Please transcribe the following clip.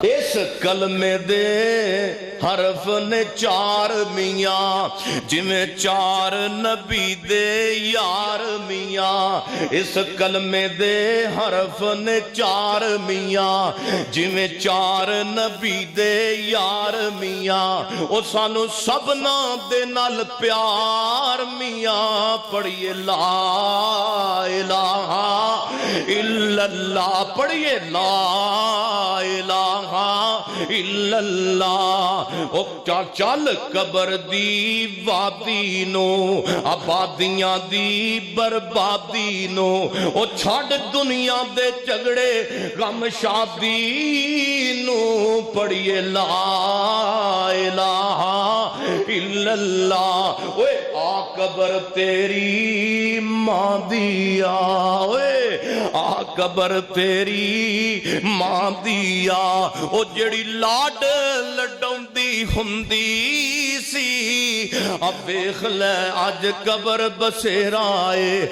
اس کلمے دے حرف نے چار میاں جویں چار نبی دے یار میاں اس کلمے دے حرف نے چار میاں جویں چار نبی دے یار میاں او سانو سبنا دے نال پیار میاں پڑھیے لا الہ الا اللہ پڑھیے لا الہ الا اللہ او چل قبر دی وادی نو آبادیاں دی بربادی نو او چھڑ دنیا دے جھگڑے غم شادی نو پڑھیے لا الہ الا اللہ اوے آ قبر تیری ماں دیا اوے آ قبر تیری ماں دیا او جڑی لاڈ لڈاؤندی ہوندی سی اب ویکھ لے اج قبر بسیرا اے